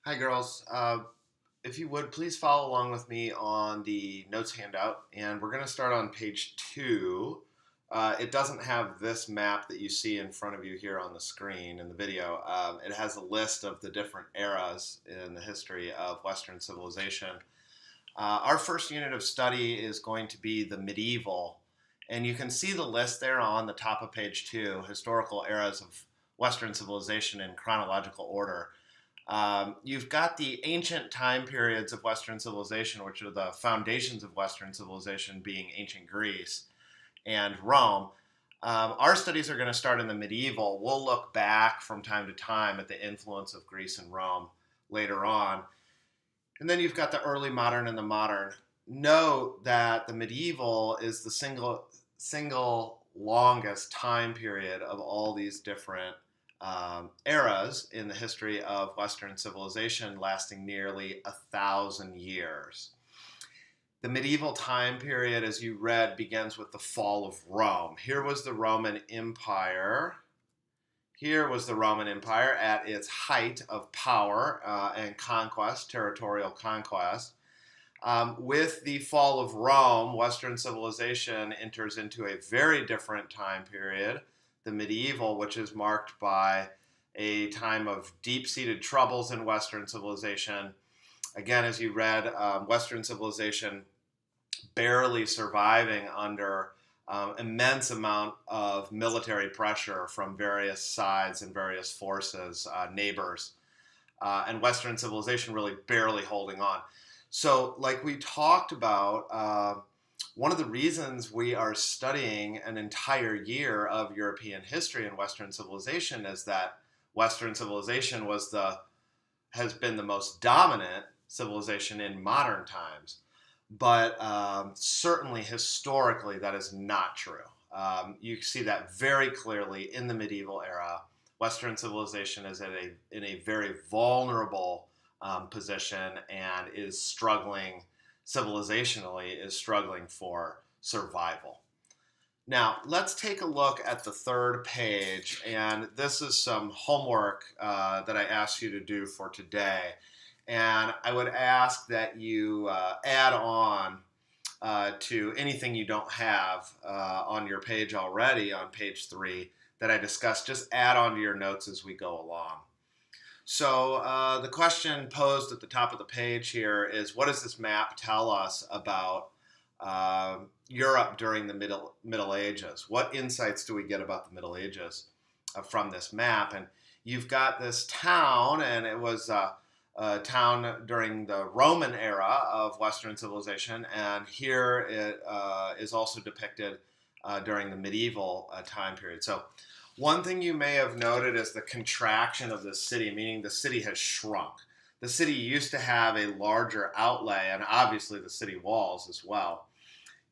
Hi, girls. If you would, please follow along with me on the notes handout, and we're going to start on page 2. It doesn't have this map that you see in front of you here on the screen in the video. It has a list of the different eras in the history of Western civilization. Our first unit of study is going to be the medieval, and you can see the list there on the top of page 2, historical eras of Western civilization in chronological order. You've got the ancient time periods of Western civilization, which are the foundations of Western civilization, being ancient Greece and Rome. Our studies are going to start in the medieval. We'll look back from time to time at the influence of Greece and Rome later on. And then you've got the early modern and the modern. Note that the medieval is the single longest time period of all these different eras in the history of Western civilization, lasting nearly 1,000 years. The medieval time period, as you read, begins with the fall of Rome. Here was the Roman Empire. Here was the Roman Empire at its height of power and conquest, territorial conquest. With the fall of Rome, Western civilization enters into a very different time period, the medieval, which is marked by a time of deep-seated troubles in Western civilization. Again, as you read, Western civilization barely surviving under immense amount of military pressure from various sides and various forces, neighbors, and Western civilization really barely holding on. So, like we talked about, one of the reasons we are studying an entire year of European history and Western civilization is that Western civilization has been the most dominant civilization in modern times. But certainly historically, that is not true. You see that very clearly in the medieval era. Western civilization is in a very vulnerable position and is struggling civilizationally, is struggling for survival. Now, let's take a look at the third page, and this is some homework that I asked you to do for today. And I would ask that you add on to anything you don't have on your page already on page 3 that I discussed. Just add on to your notes as we go along. So the question posed at the top of the page here is, what does this map tell us about Europe during the Middle Ages? What insights do we get about the Middle Ages from this map? And you've got this town, and it was a town during the Roman era of Western civilization, and here it is also depicted during the medieval time period. So one thing you may have noted is the contraction of the city, meaning the city has shrunk. The city used to have a larger outlay, and obviously the city walls as well.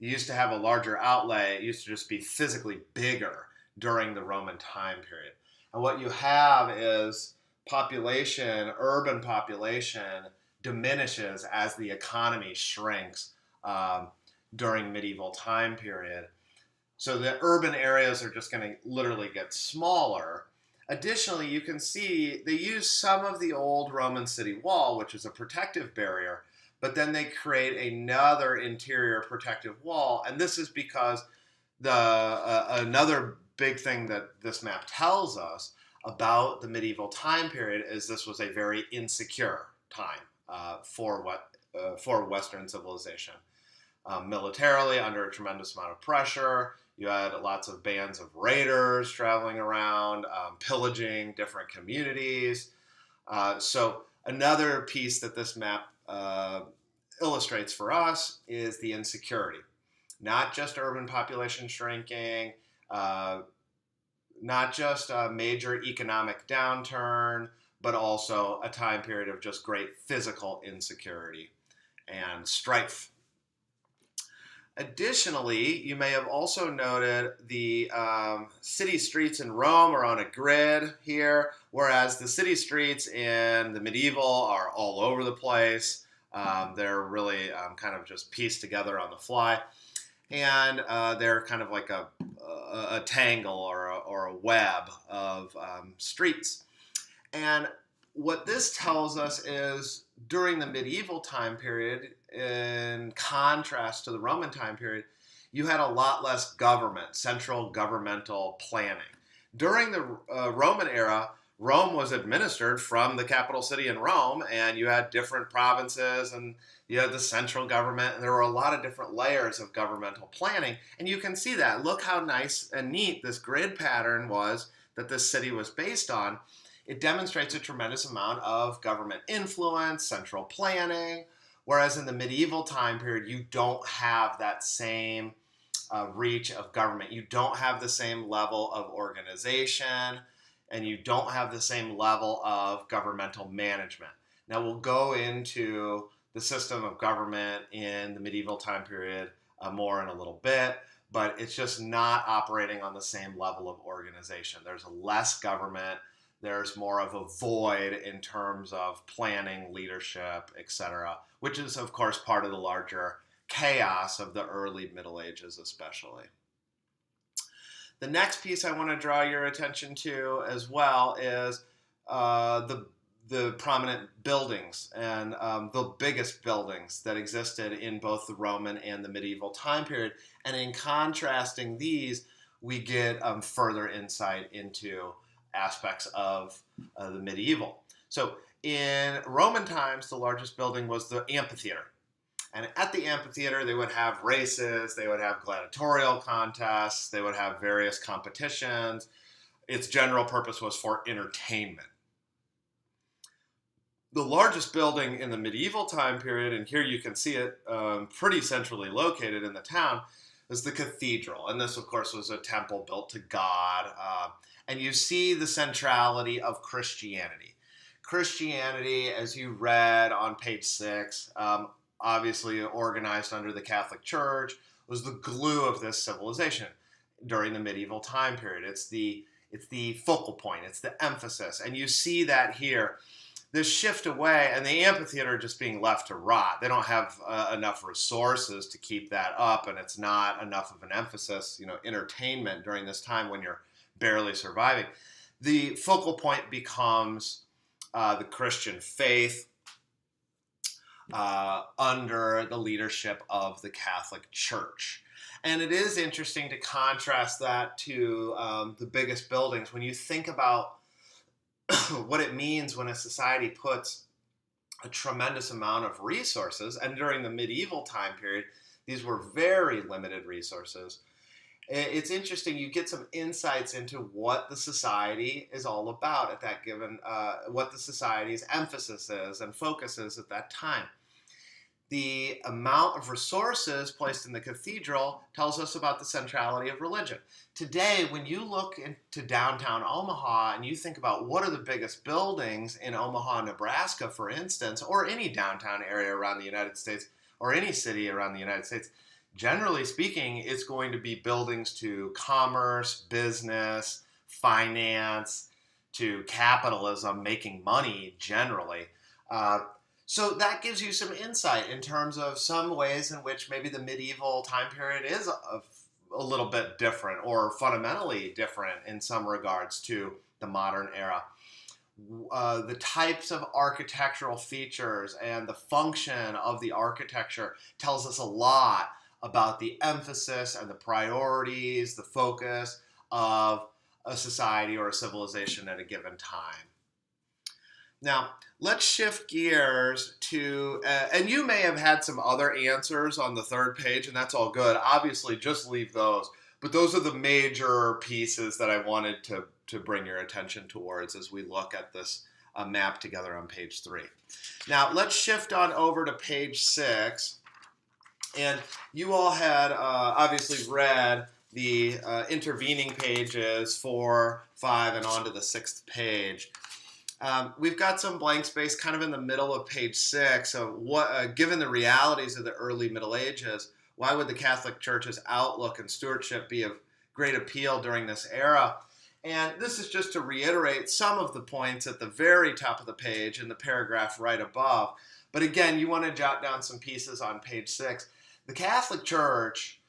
You used to have a larger outlay. It used to just be physically bigger during the Roman time period. And what you have is urban population diminishes as the economy shrinks during medieval time period. So the urban areas are just going to literally get smaller. Additionally, you can see they use some of the old Roman city wall, which is a protective barrier, but then they create another interior protective wall. And this is because another big thing that this map tells us about the medieval time period is this was a very insecure time for Western civilization. Militarily, under a tremendous amount of pressure, you had lots of bands of raiders traveling around, pillaging different communities. So another piece that this map illustrates for us is the insecurity. Not just urban population shrinking, not just a major economic downturn, but also a time period of just great physical insecurity and strife. Additionally, you may have also noted the city streets in Rome are on a grid here, whereas the city streets in the medieval are all over the place. They're really kind of just pieced together on the fly. And they're kind of like a tangle or a web of streets. And what this tells us is during the medieval time period, in contrast to the Roman time period, you had a lot less government, central governmental planning. During the Roman era, Rome was administered from the capital city in Rome, and you had different provinces, and you had the central government, and there were a lot of different layers of governmental planning. And you can see that. Look how nice and neat this grid pattern was that this city was based on. It demonstrates a tremendous amount of government influence, central planning, whereas in the medieval time period, you don't have that same reach of government. You don't have the same level of organization, and you don't have the same level of governmental management. Now, we'll go into the system of government in the medieval time period more in a little bit, but it's just not operating on the same level of organization. There's less government. There's more of a void in terms of planning, leadership, etc., which is, of course, part of the larger chaos of the early Middle Ages, especially. The next piece I want to draw your attention to as well is the prominent buildings and the biggest buildings that existed in both the Roman and the medieval time period. And in contrasting these, we get further insight into aspects of the medieval. So in Roman times, the largest building was the amphitheater. And at the amphitheater, they would have races, they would have gladiatorial contests, they would have various competitions. Its general purpose was for entertainment. The largest building in the medieval time period, and here you can see it pretty centrally located in the town, is the cathedral. And this, of course, was a temple built to God. And you see the centrality of Christianity. Christianity, as you read on page 6, obviously organized under the Catholic Church, was the glue of this civilization during the medieval time period. It's the focal point, it's the emphasis, and you see that here. This shift away, and the amphitheater just being left to rot. They don't have enough resources to keep that up, and it's not enough of an emphasis, entertainment during this time when you're barely surviving. The focal point becomes the Christian faith, under the leadership of the Catholic Church. And it is interesting to contrast that to the biggest buildings. When you think about what it means when a society puts a tremendous amount of resources, and during the medieval time period, these were very limited resources. It's interesting, you get some insights into what the society is all about at that given, what the society's emphasis is and focus is at that time. The amount of resources placed in the cathedral tells us about the centrality of religion. Today, when you look into downtown Omaha and you think about what are the biggest buildings in Omaha, Nebraska, for instance, or any downtown area around the United States, or any city around the United States, generally speaking, it's going to be buildings to commerce, business, finance, to capitalism, making money generally. So that gives you some insight in terms of some ways in which maybe the medieval time period is a little bit different or fundamentally different in some regards to the modern era. The types of architectural features and the function of the architecture tells us a lot about the emphasis and the priorities, the focus of a society or a civilization at a given time. Now, let's shift gears to, and you may have had some other answers on the third page, and that's all good. Obviously, just leave those. But those are the major pieces that I wanted to bring your attention towards as we look at this map together on page 3. Now, let's shift on over to page 6. And you all had obviously read the intervening pages 4, 5, and on to the 6th page. We've got some blank space kind of in the middle of page 6. So what, given the realities of the early Middle Ages, why would the Catholic Church's outlook and stewardship be of great appeal during this era? And this is just to reiterate some of the points at the very top of the page in the paragraph right above. But again, you want to jot down some pieces on page 6. The Catholic Church,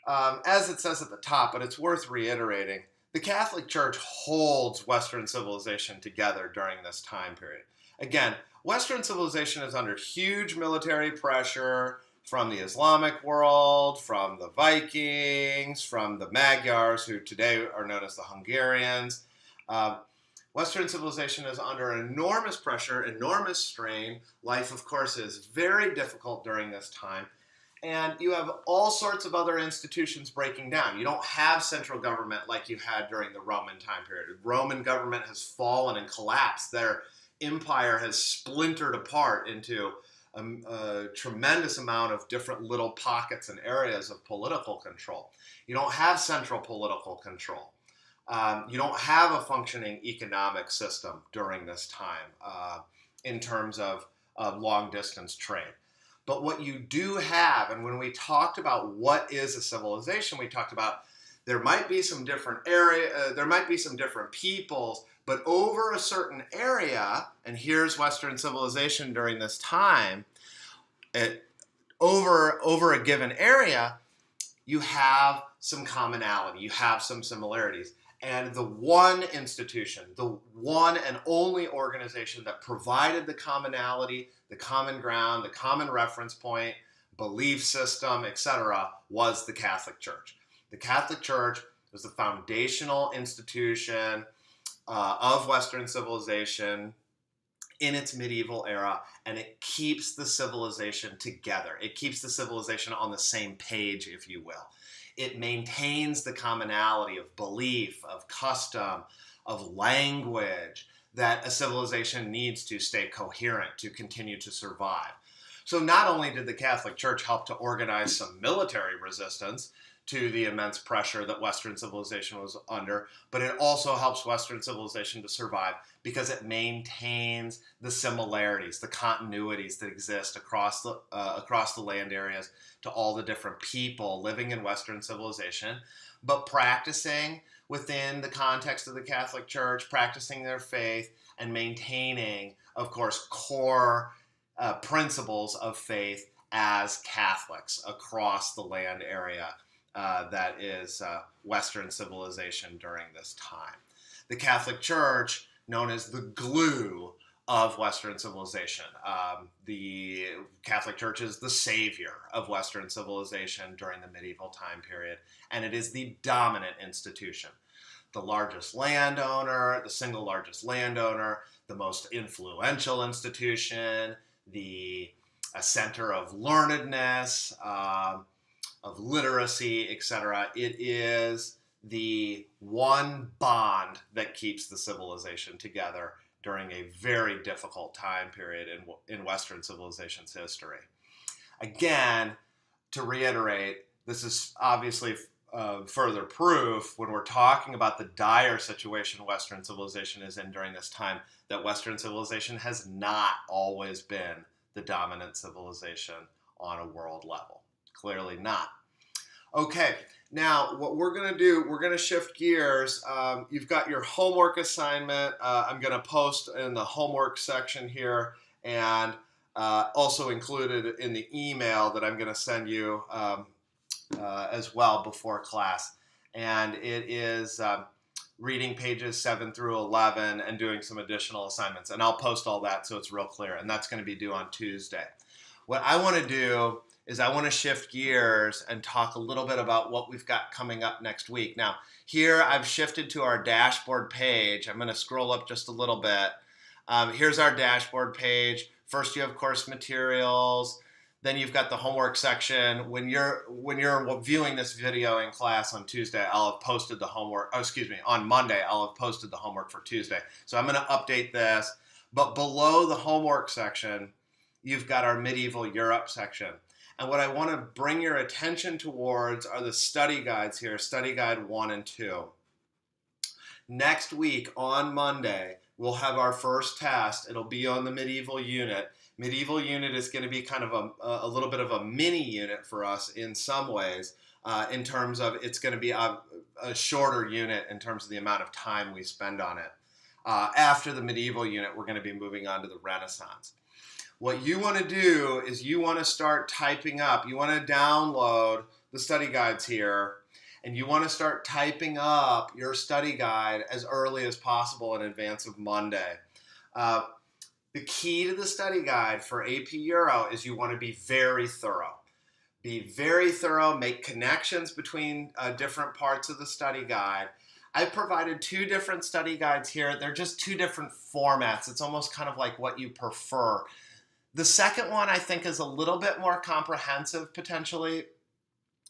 as it says at the top, but it's worth reiterating, The Catholic Church holds Western civilization together during this time period. Again, Western civilization is under huge military pressure from the Islamic world, from the Vikings, from the Magyars, who today are known as the Hungarians. Western civilization is under enormous pressure, enormous strain. Life, of course, is very difficult during this time. And you have all sorts of other institutions breaking down. You don't have central government like you had during the Roman time period. Roman government has fallen and collapsed. Their empire has splintered apart into a tremendous amount of different little pockets and areas of political control. You don't have central political control. You don't have a functioning economic system during this time in terms of long-distance trade. But what you do have, and when we talked about what is a civilization, we talked about there might be some different there might be some different peoples, but over a certain area, and here's Western civilization during this time, over a given area, you have some commonality, you have some similarities. And the one institution, the one and only organization that provided the commonality, the common ground, the common reference point, belief system, etc., was the Catholic Church. The Catholic Church was the foundational institution of Western civilization in its medieval era, and it keeps the civilization together. It keeps the civilization on the same page, if you will. It maintains the commonality of belief, of custom, of language that a civilization needs to stay coherent, to continue to survive. So not only did the Catholic Church help to organize some military resistance to the immense pressure that Western civilization was under, but it also helps Western civilization to survive because it maintains the similarities, the continuities that exist across the land areas to all the different people living in Western civilization, but practicing within the context of the Catholic Church, practicing their faith, and maintaining, of course, core principles of faith as Catholics across the land area that is Western civilization during this time. The Catholic Church, known as the glue of Western civilization. The Catholic Church is the savior of Western civilization during the medieval time period, and it is the dominant institution. The largest landowner, the single largest landowner, the most influential institution, a center of learnedness, of literacy, etc. It is the one bond that keeps the civilization together during a very difficult time period in Western civilization's history. Again, to reiterate, this is obviously further proof when we're talking about the dire situation Western civilization is in during this time that Western civilization has not always been the dominant civilization on a world level. Clearly not. Okay, now what we're going to do, we're going to shift gears. You've got your homework assignment. I'm going to post in the homework section here, and also included in the email that I'm going to send you as well before class. And it is reading pages 7 through 11 and doing some additional assignments. And I'll post all that so it's real clear. And that's going to be due on Tuesday. What I want to do is I want to shift gears and talk a little bit about what we've got coming up next week. Now, here I've shifted to our dashboard page. I'm going to scroll up just a little bit. Here's our dashboard page. First, you have course materials. Then you've got the homework section. When you're viewing this video in class on Tuesday, I'll have posted the homework. On Monday, I'll have posted the homework for Tuesday. So I'm going to update this. But below the homework section, you've got our medieval Europe section. And what I want to bring your attention towards are the study guides here, study guide 1 and 2. Next week on Monday, we'll have our first test. It'll be on the medieval unit. Medieval unit is going to be kind of a little bit of a mini unit for us in some ways, in terms of it's going to be a shorter unit in terms of the amount of time we spend on it. After the medieval unit, we're going to be moving on to the Renaissance. What you want to do is you want to start typing up. You want to download the study guides here, and you want to start typing up your study guide as early as possible in advance of Monday. The key to the study guide for AP Euro is you want to be very thorough. Be very thorough, make connections between different parts of the study guide. I've provided 2 different study guides here. They're just 2 different formats. It's almost kind of like what you prefer. The second one I think is a little bit more comprehensive potentially.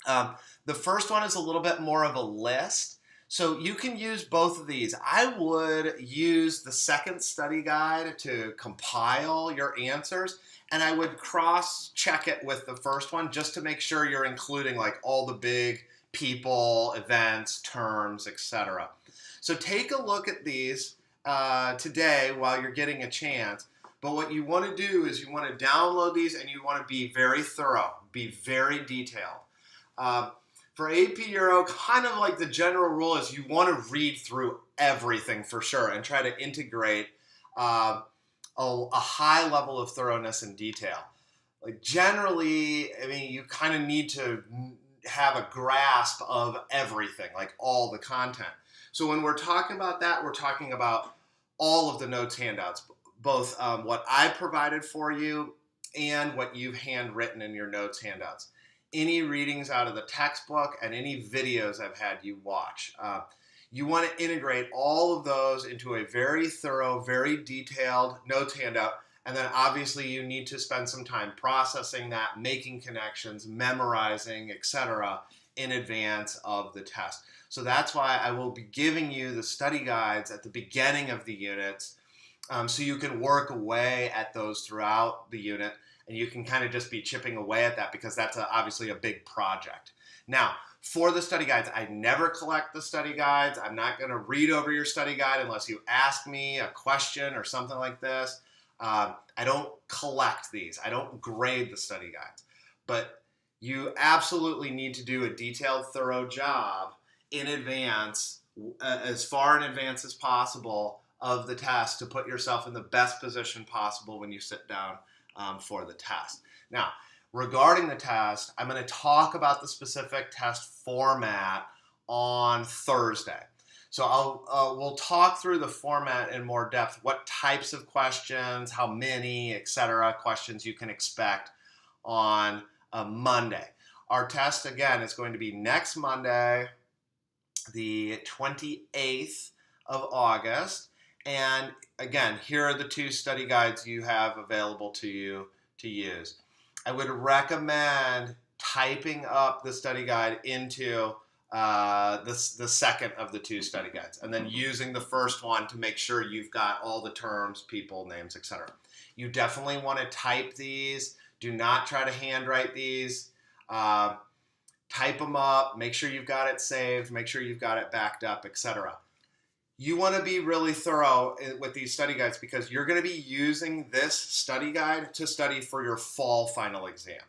The first one is a little bit more of a list. So you can use both of these. I would use the second study guide to compile your answers, and I would cross-check it with the first one just to make sure you're including like all the big people, events, terms, etc. So take a look at these today while you're getting a chance. But what you want to do is you want to download these and you want to be very thorough, be very detailed. For AP Euro, kind of like the general rule is you want to read through everything for sure and try to integrate a high level of thoroughness and detail. Like generally, I mean, you kind of need to have a grasp of everything, like all the content. So when we're talking about that, we're talking about all of the notes handouts, both what I provided for you and what you've handwritten in your notes handouts. Any readings out of the textbook and any videos I've had you watch. You want to integrate all of those into a very thorough, very detailed notes handout. And then obviously you need to spend some time processing that, making connections, memorizing, etc. in advance of the test. So that's why I will be giving you the study guides at the beginning of the units so you can work away at those throughout the unit. And you can kind of just be chipping away at that because that's obviously a big project. Now, for the study guides, I never collect the study guides. I'm not going to read over your study guide unless you ask me a question or something like this. I don't collect these. I don't grade the study guides. But you absolutely need to do a detailed, thorough job in advance, as far in advance as possible of the test to put yourself in the best position possible when you sit down for the test. Now, regarding the test, I'm going to talk about the specific test format on Thursday. So we'll talk through the format in more depth, what types of questions, how many, etc. questions you can expect on Monday. Our test, again, is going to be next Monday, the 28th of August. And again, here are the 2 study guides you have available to you to use. I would recommend typing up the study guide into the second of the 2 study guides, and then using the first one to make sure you've got all the terms, people, names, etc. You definitely want to type these. Do not try to handwrite these. Type them up. Make sure you've got it saved. Make sure you've got it backed up, etc. You want to be really thorough with these study guides because you're going to be using this study guide to study for your fall final exam.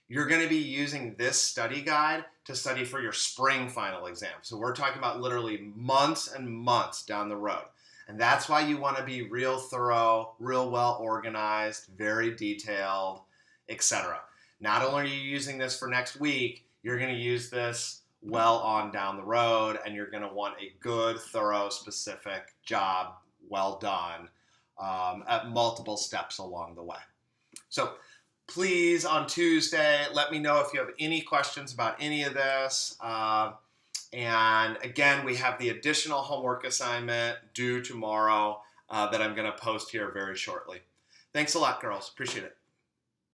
You're going to be using this study guide to study for your spring final exam. So we're talking about literally months and months down the road. And that's why you want to be real thorough, real well organized, very detailed, etc. Not only are you using this for next week, you're going to use this well on down the road, and you're going to want a good, thorough, specific job well done at multiple steps along the way. So please, on Tuesday, let me know if you have any questions about any of this. And again, we have the additional homework assignment due tomorrow that I'm going to post here very shortly. Thanks a lot, girls. Appreciate it.